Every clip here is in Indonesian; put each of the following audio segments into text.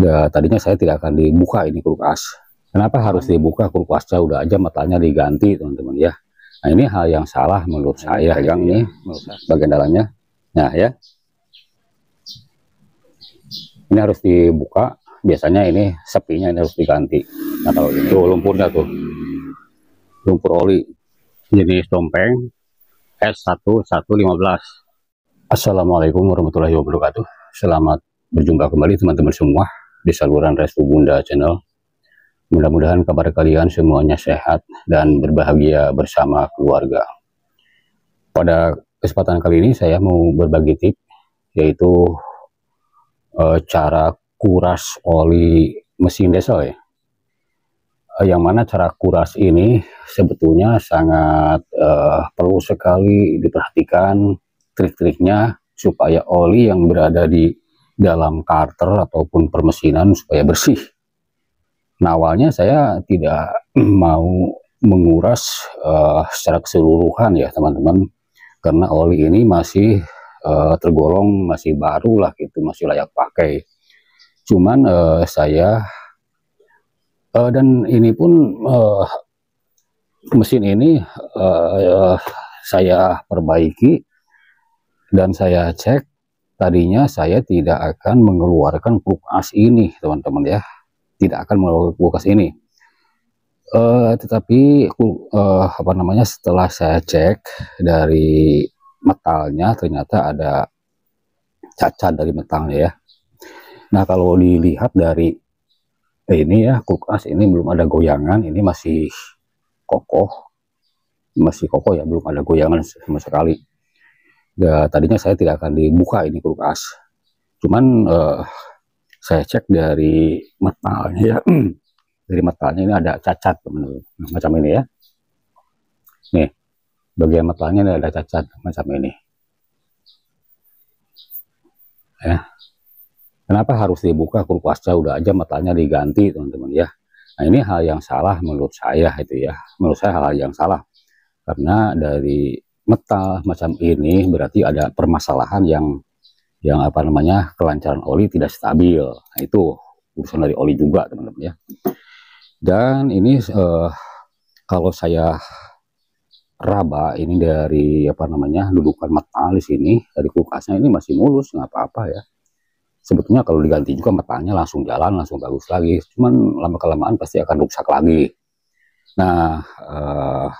Tadinya saya tidak akan dibuka ini kulkas. Kenapa harus dibuka kulkasnya? Udah aja metalnya diganti, teman-teman ya. Nah, ini hal yang salah menurut saya. Pegang nih bagian dalamnya. Nah ya, ini harus dibuka. Biasanya ini sepinya ini harus diganti. Nah kalau itu lumpurnya tuh, lumpur oli jenis tompeng S1115. Assalamualaikum warahmatullahi wabarakatuh. Selamat berjumpa kembali teman-teman semua di saluran Restu Bunda Channel. Mudah-mudahan kabar kalian semuanya sehat dan berbahagia bersama keluarga. Pada kesempatan kali ini saya mau berbagi tips, yaitu cara kuras oli mesin diesel ya. Yang mana cara kuras ini sebetulnya sangat perlu sekali diperhatikan trik-triknya supaya oli yang berada di dalam karter ataupun permesinan supaya bersih. Nah, awalnya saya tidak mau menguras secara keseluruhan ya teman-teman, karena oli ini masih tergolong masih baru lah gitu, masih layak pakai. Cuman saya dan ini pun mesin ini saya perbaiki dan saya cek. Tadinya saya tidak akan mengeluarkan kulkas ini teman-teman ya, tidak akan mengeluarkan kulkas ini. Tetapi apa namanya, setelah saya cek dari metalnya ternyata ada cacat dari metalnya ya. Nah kalau dilihat dari ini ya, kulkas ini belum ada goyangan, ini masih kokoh ya, belum ada goyangan sama sekali. Tadinya saya tidak akan dibuka ini kulkas, cuman saya cek dari metalnya ya. Dari metalnya ini ada cacat teman-teman, macam ini ya. Nih bagian metalnya ini ada cacat macam ini ya. Kenapa harus dibuka kulkasnya? Udah aja metalnya diganti teman-teman ya. Nah ini hal yang salah menurut saya itu ya, menurut saya hal yang salah, karena dari metal macam ini berarti ada permasalahan yang apa namanya, kelancaran oli tidak stabil. Nah itu urusan dari oli juga teman-teman ya. Dan ini kalau saya raba ini dari apa namanya, dudukan metal di sini dari kulkasnya ini masih mulus, nggak apa-apa ya. Sebetulnya kalau diganti juga metalnya langsung jalan, langsung bagus lagi. Cuman lama kelamaan pasti akan rusak lagi. Nah,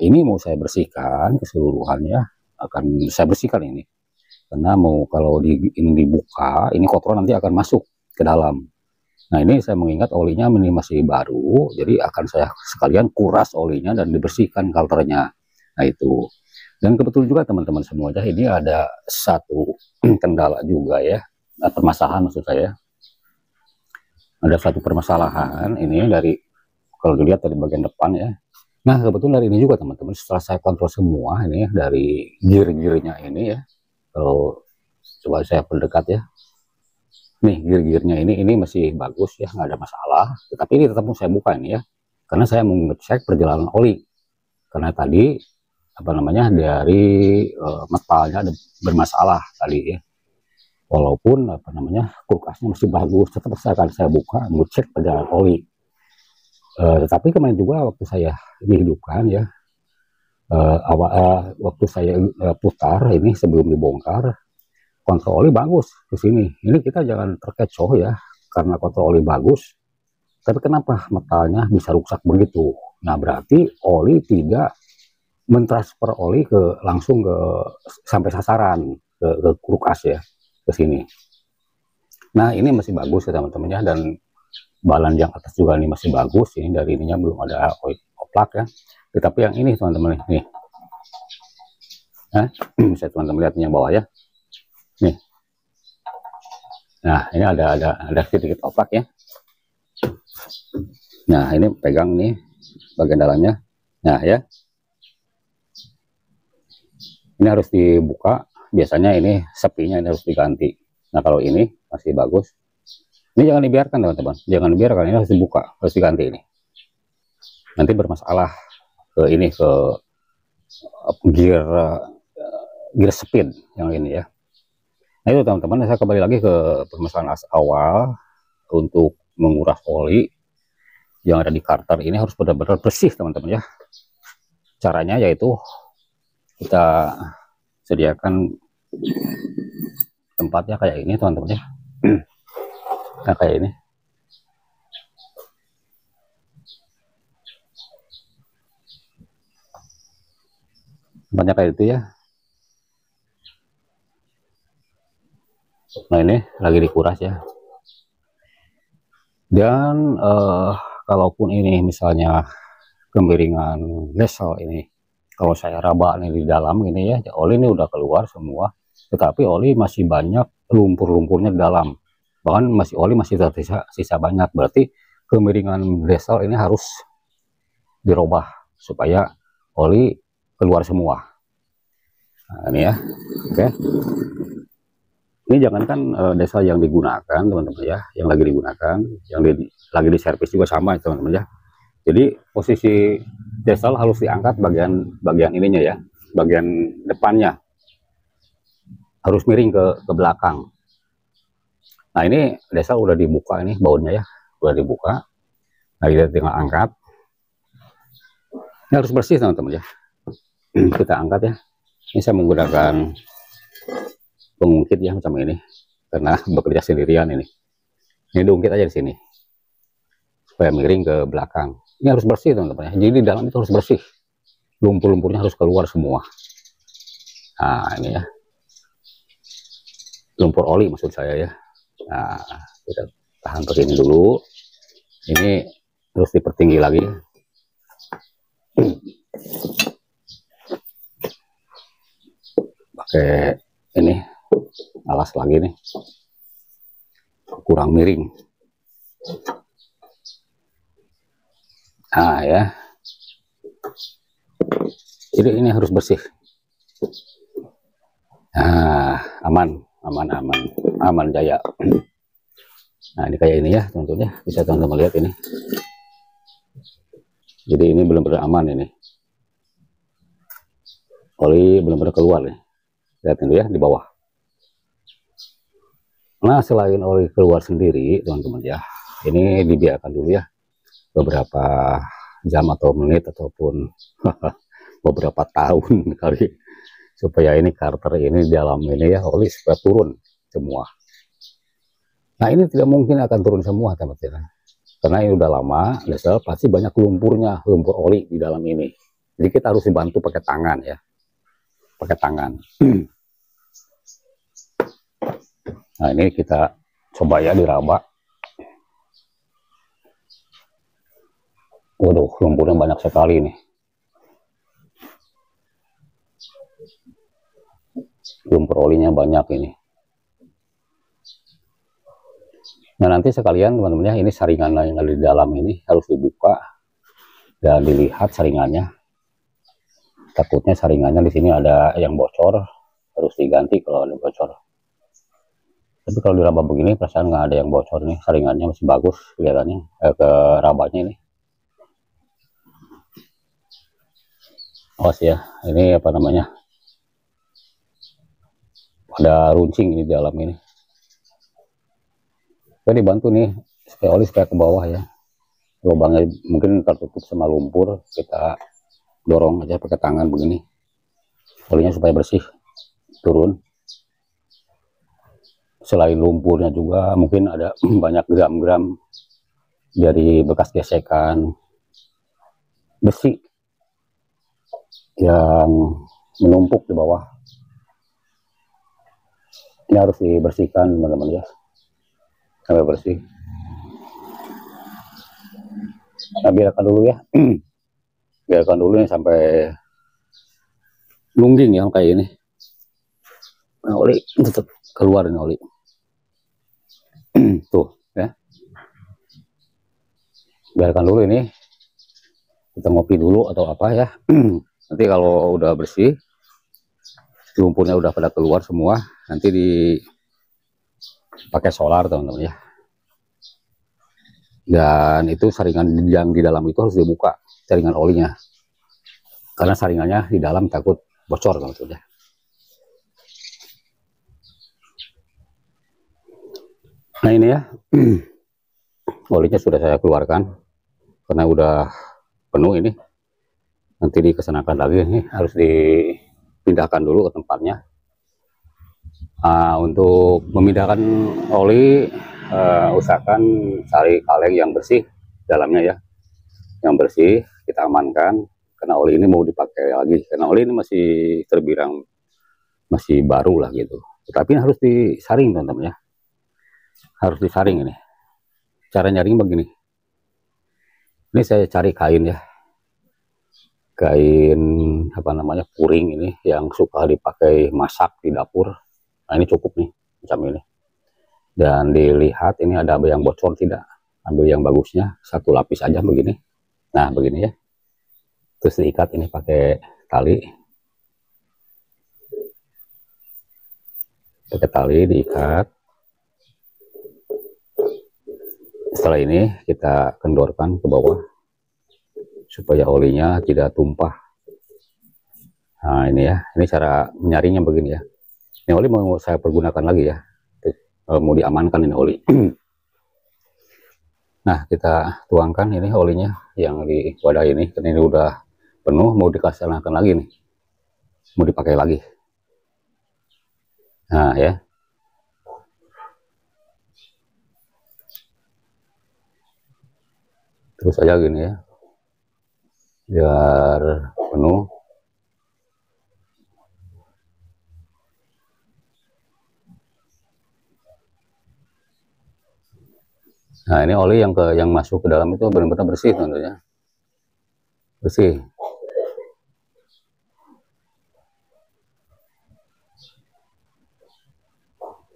ini mau saya bersihkan keseluruhannya, akan saya bersihkan ini. Karena mau kalau ini dibuka, ini kotoran nanti akan masuk ke dalam. Nah, ini saya mengingat olinya ini masih baru, jadi akan saya sekalian kuras olinya dan dibersihkan kalternya. Nah, itu. Dan kebetulan juga teman-teman semuanya, ini ada satu kendala juga ya. Permasalahan maksud saya, ada satu permasalahan ini dari, kalau dilihat dari bagian depan ya. Nah kebetulan dari ini juga teman-teman, setelah saya kontrol semua ini ya, dari gear-gearnya ini ya, kalau coba saya perdekat ya, nih gear-gearnya ini masih bagus ya, nggak ada masalah. Tetapi ini tetap mau saya buka ini ya, karena saya mau ngecek perjalanan oli, karena tadi apa namanya, dari metalnya ada bermasalah tadi ya. Walaupun apa namanya, kulkasnya masih bagus, tetap akan saya buka, ngecek perjalanan oli. Tetapi kemarin juga waktu saya dihidupkan ya, waktu saya putar ini sebelum dibongkar, kontrol oli bagus ke sini. Ini kita jangan terkecoh ya, karena kontrol oli bagus, tapi kenapa metalnya bisa rusak begitu? Nah berarti oli tidak mentransfer oli ke langsung ke sampai sasaran ke kulkas ya, ke sini. Nah ini masih bagus ya teman-teman ya, dan balan yang atas juga ini masih bagus. Ini dari ininya belum ada oplak ya. Tetapi yang ini teman-teman nih, bisa teman-teman lihat yang bawah ya. Nih, nah ini ada sedikit oplak ya. Nah ini pegang nih bagian dalamnya. Nah ya, ini harus dibuka. Biasanya ini sepinya ini harus diganti. Nah kalau ini masih bagus, ini jangan dibiarkan teman-teman, jangan dibiarkan, ini harus dibuka, harus diganti ini. Nanti bermasalah ke ini, ke gear speed yang ini ya. Nah itu teman-teman, saya kembali lagi ke permasalahan awal untuk menguras oli yang ada di karter ini harus benar-benar bersih teman-teman ya. Caranya yaitu kita sediakan tempatnya kayak ini teman-teman ya. Nah kayak ini. Tempatnya kayak itu ya. Nah ini lagi dikuras ya. Dan kalaupun ini misalnya kemiringan lesel ini, kalau saya raba nih di dalam ini ya, oli ini udah keluar semua, tetapi oli masih banyak lumpur-lumpurnya di dalam, bahkan oli masih tersisa sisa banyak. Berarti kemiringan lesel ini harus dirubah supaya oli keluar semua. Nah, ini ya, oke. Ini jangankan desal yang digunakan teman-teman ya, yang lagi digunakan, yang lagi diservis juga sama teman-teman ya. Jadi posisi desal harus diangkat bagian ininya ya, bagian depannya harus miring ke belakang. Nah ini desal udah dibuka, ini bautnya ya udah dibuka. Nah kita tinggal angkat. Ini harus bersih teman-teman ya. Kita angkat ya. Ini saya menggunakan pengungkit ya macam ini karena bekerja sendirian ini diungkit aja di sini supaya miring ke belakang. Ini harus bersih teman-teman ya. Jadi di dalam itu harus bersih, lumpur-lumpurnya harus keluar semua. Nah ini ya, lumpur oli maksud saya ya. Nah kita tahan pakai ini dulu, ini terus dipertinggi lagi. Pakai ini alas lagi nih, kurang miring. Nah ya, jadi ini harus bersih. Nah aman jaya. Nah ini kayak ini ya teman-teman ya, bisa teman-teman lihat ini. Jadi ini benar-benar aman ini, oli benar-benar keluar nih, lihat ini ya di bawah. Nah selain oli keluar sendiri teman-teman ya, ini dibiarkan dulu ya beberapa jam atau menit ataupun beberapa tahun kali, supaya ini karter ini di dalam ini ya oli supaya turun semua. Nah ini tidak mungkin akan turun semua teman-teman, karena ini udah lama desal, pasti banyak lumpurnya, lumpur oli di dalam ini. Jadi kita harus dibantu pakai tangan ya, pakai tangan. Nah ini kita coba ya diraba. Waduh, lumpurnya banyak sekali nih. Lumpur olinya banyak ini. Nah nanti sekalian teman-teman ya, ini saringan yang ada di dalam ini harus dibuka dan dilihat saringannya. Takutnya saringannya di sini ada yang bocor, harus diganti kalau ada bocor. Tapi kalau diraba begini perasaan nggak ada yang bocor nih, saringannya masih bagus kelihatannya ke rabanya ini. Awas ya, ini apa namanya, ada runcing ini di dalam ini. Kita dibantu nih supaya oli supaya ke bawah ya, lubangnya mungkin tertutup sama lumpur, kita dorong aja pakai tangan begini, olinya supaya bersih turun. Selain lumpurnya juga mungkin ada banyak gram-gram dari bekas gesekan besi yang menumpuk di bawah. Ini harus dibersihkan teman-teman ya, sampai bersih. Nah biarkan dulu ya, biarkan dulu nih sampai lungging ya kayak ini. Nah oli tetap keluar ini oli. Tuh ya, biarkan dulu ini, kita ngopi dulu atau apa ya. Nanti kalau udah bersih, lumpurnya udah pada keluar semua, nanti dipakai solar teman-teman ya. Dan itu saringan yang di dalam itu harus dibuka, saringan olinya, karena saringannya di dalam takut bocor teman-teman ya. Nah ini ya, olinya sudah saya keluarkan karena udah penuh ini. Nanti dikesankan lagi, ini harus dipindahkan dulu ke tempatnya. Untuk memindahkan oli, usahakan cari kaleng yang bersih dalamnya ya, yang bersih kita amankan karena oli ini mau dipakai lagi, karena oli ini masih terbilang masih baru lah gitu, tetapi harus disaring teman-teman ya, harus disaring. Ini cara nyaring begini, ini saya cari kain ya, kain apa namanya, puring ini yang suka dipakai masak di dapur. Nah ini cukup nih macam ini, dan dilihat ini ada yang bocor tidak, ambil yang bagusnya, satu lapis aja begini. Nah begini ya, terus diikat ini pakai tali, diikat. Setelah ini kita kendorkan ke bawah supaya olinya tidak tumpah. Nah ini ya, ini cara menyaringnya begini ya. Ini oli mau saya pergunakan lagi ya, mau diamankan ini oli. Nah kita tuangkan ini olinya yang di wadah ini, karena ini udah penuh, mau dikasihkan lagi nih, mau dipakai lagi. Nah ya, terus aja gini ya, biar penuh. Nah ini oli yang masuk ke dalam itu benar-benar bersih tentunya, bersih.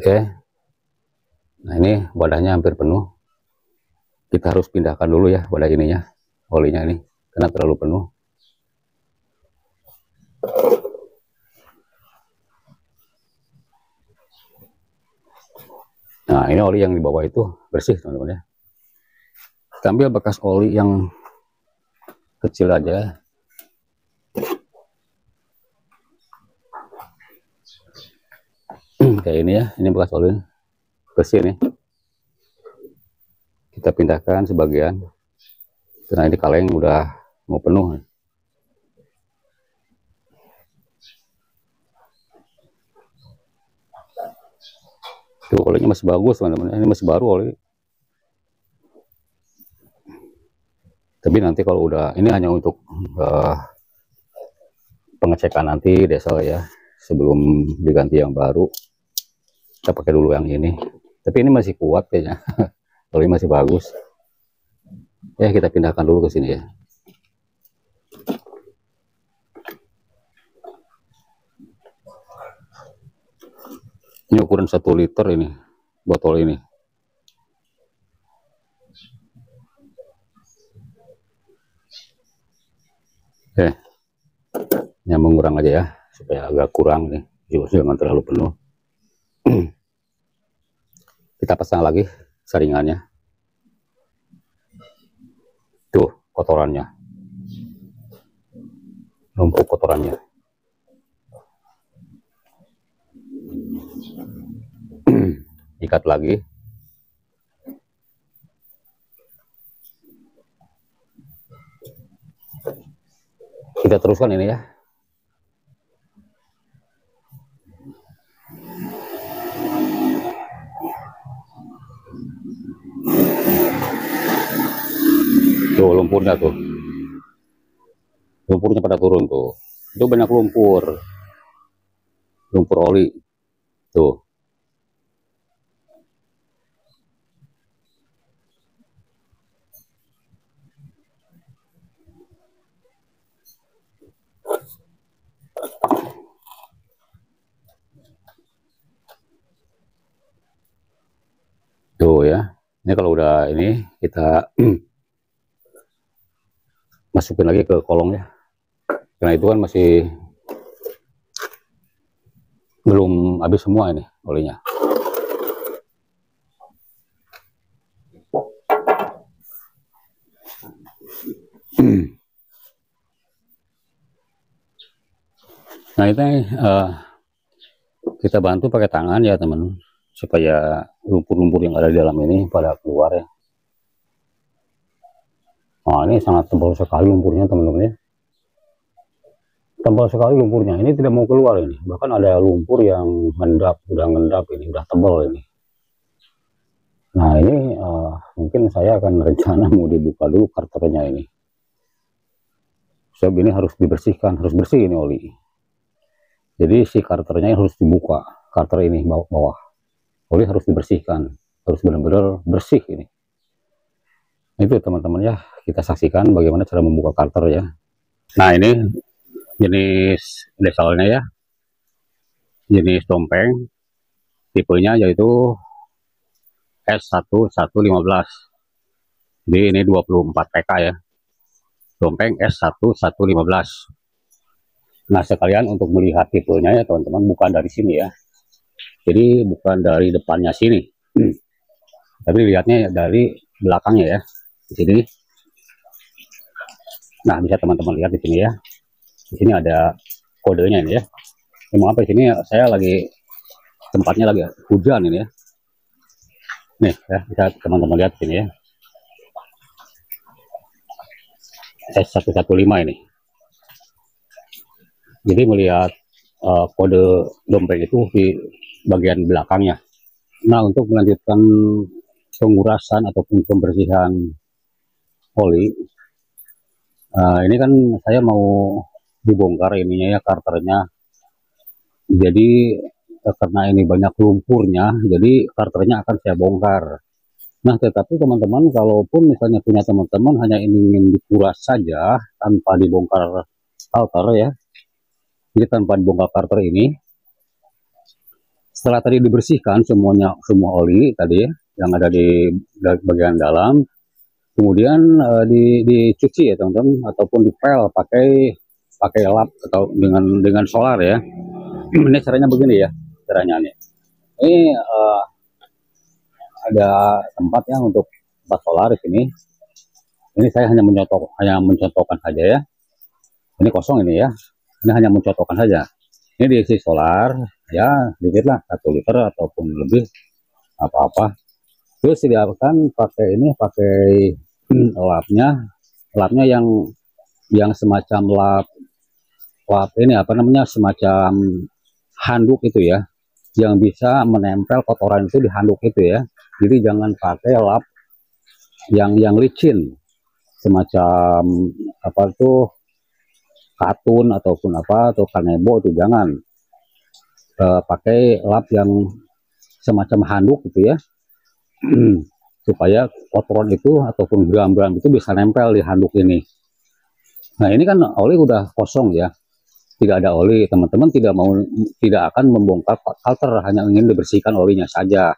Oke, nah ini wadahnya hampir penuh, kita harus pindahkan dulu ya wadah ininya, olinya ini karena terlalu penuh. Nah ini oli yang di bawah itu bersih teman-teman ya, kita ambil bekas oli yang kecil aja. Kayak ini ya, ini bekas oli bersih nih, kita pindahkan sebagian karena ini kaleng udah mau penuh. Tuh olinya masih bagus teman-teman, ini masih baru oli. Tapi nanti kalau udah, ini hanya untuk pengecekan nanti diesel ya, sebelum diganti yang baru kita pakai dulu yang ini. Tapi ini masih kuat kayaknya, oli masih bagus ya. Kita pindahkan dulu ke sini ya. Ini ukuran 1 liter ini botol ini. Oke, yang mengurang aja ya, supaya agak kurang nih, jangan terlalu penuh. Kita pasang lagi saringannya. Tuh kotorannya, numpuk kotorannya. Ikat lagi. Kita teruskan ini ya. Tuh lumpurnya tuh, lumpurnya pada turun tuh, itu banyak lumpur oli tuh. Tuh ya, ini kalau udah ini kita masukin lagi ke kolong ya, karena itu kan masih belum habis semua ini olinya. Nah itu kita bantu pakai tangan ya teman, supaya lumpur-lumpur yang ada di dalam ini pada keluar ya. Nah, ini sangat tebal sekali lumpurnya teman-teman ya. Tebal sekali lumpurnya, ini tidak mau keluar ini. Bahkan ada lumpur yang ngendap, udah ngendap ini, udah tebal ini. Nah ini mungkin saya akan rencana mau dibuka dulu karternya ini. Sebab ini harus dibersihkan, harus bersih ini oli. Jadi si karternya harus dibuka, karter ini bawah. Oli harus dibersihkan, harus benar-benar bersih ini. Itu teman-teman ya, kita saksikan bagaimana cara membuka karter ya. Nah ini jenis desalnya ya, jenis dompeng, tipenya yaitu S1115. Jadi ini 24 PK ya, dompeng S1115. Nah sekalian untuk melihat tipenya ya teman-teman, bukan dari sini ya, jadi bukan dari depannya sini, tapi lihatnya dari belakangnya ya, di sini. Nah bisa teman-teman lihat di sini ya, di sini ada kodenya ini ya. Emang apa di sini saya lagi tempatnya lagi hujan ini ya. Nih ya, bisa teman-teman lihat sini ya, S115 ini. Jadi melihat kode dompet itu di bagian belakangnya. Nah untuk melanjutkan pengurasan ataupun pembersihan oli, ini kan saya mau dibongkar ininya ya, karternya. Jadi karena ini banyak lumpurnya, jadi karternya akan saya bongkar. Nah tetapi teman-teman, kalaupun misalnya punya teman-teman hanya ingin dikuras saja tanpa dibongkar karter ya, jadi tanpa dibongkar karter ini, setelah tadi dibersihkan semuanya, semua oli tadi yang ada di bagian dalam, kemudian dicuci ya teman-teman, ataupun dipel pakai lap atau dengan solar ya. Ini caranya begini ya, caranya nih. Ini ada tempat ya untuk tempat solar di sini. Ini saya hanya mencontohkan saja ya. Ini kosong ini ya. Ini hanya mencontohkan saja. Ini diisi solar ya, sedikit lah, 1 liter ataupun lebih, apa-apa. Terus sediakan pakai ini, pakai lapnya yang semacam lap ini apa namanya, semacam handuk itu ya, yang bisa menempel kotoran itu di handuk itu ya. Jadi jangan pakai lap yang licin, semacam apa tuh, katun ataupun apa, atau kanebo, itu jangan. Pakai lap yang semacam handuk gitu ya, supaya kotoran itu ataupun gram-gram itu bisa nempel di handuk ini. Nah ini kan oli udah kosong ya, tidak ada oli. Teman-teman tidak akan membongkar filter, hanya ingin dibersihkan olinya saja.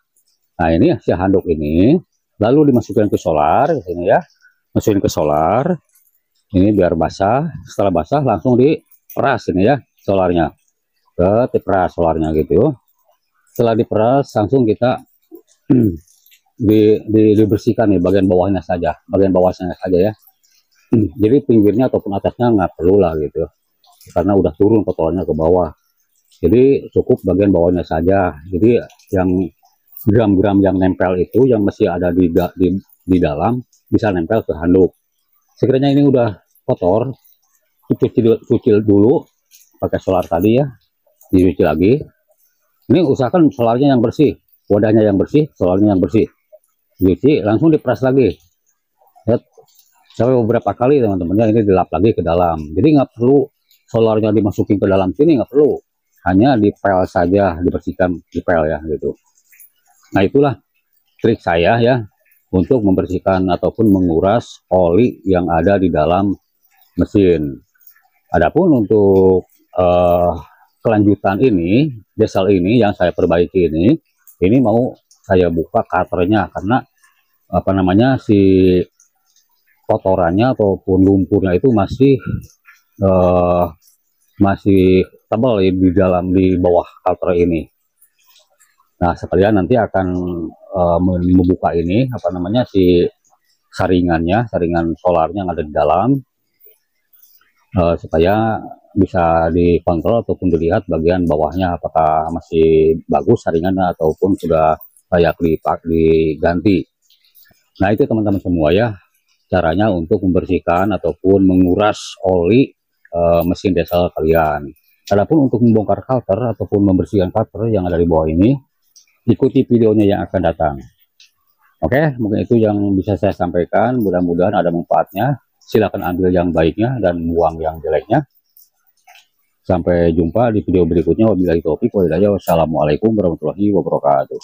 Nah ini si handuk ini lalu dimasukkan ke solar di sini ya, masukin ke solar ini biar basah. Setelah basah langsung diperas ini ya, solarnya diperas solarnya gitu. Setelah diperas langsung kita dibersihkan nih bagian bawahnya saja, ya. Jadi pinggirnya ataupun atasnya nggak perlu lah gitu, karena udah turun kotorannya ke bawah. Jadi cukup bagian bawahnya saja. Jadi yang gram-gram yang nempel itu, yang masih ada di dalam, bisa nempel ke handuk. Sekiranya ini udah kotor, cuci dulu pakai solar tadi ya, dicuci lagi. Ini usahakan solarnya yang bersih, wadahnya yang bersih, solarnya yang bersih. Cuci langsung diperas lagi ya, sampai beberapa kali teman-teman ya. Ini dilap lagi ke dalam, jadi nggak perlu solarnya dimasukin ke dalam sini, nggak perlu, hanya dipel saja, dibersihkan dipel ya gitu. Nah itulah trik saya ya untuk membersihkan ataupun menguras oli yang ada di dalam mesin. Adapun untuk kelanjutan ini, diesel ini yang saya perbaiki ini mau saya buka karternya, karena apa namanya, si kotorannya ataupun lumpurnya itu masih tebal di dalam, di bawah karter ini. Nah sekalian nanti akan membuka ini apa namanya, si saringan solarnya yang ada di dalam, supaya bisa dikontrol ataupun dilihat bagian bawahnya apakah masih bagus saringannya ataupun sudah layak diganti. Nah itu teman-teman semua ya, caranya untuk membersihkan ataupun menguras oli mesin diesel kalian. Adapun untuk membongkar carter ataupun membersihkan carter yang ada di bawah ini, ikuti videonya yang akan datang. Oke, mungkin itu yang bisa saya sampaikan. Mudah-mudahan ada manfaatnya. Silakan ambil yang baiknya dan buang yang jeleknya. Sampai jumpa di video berikutnya. Wabillahi taufiq wal hidayah. Wassalamualaikum warahmatullahi wabarakatuh.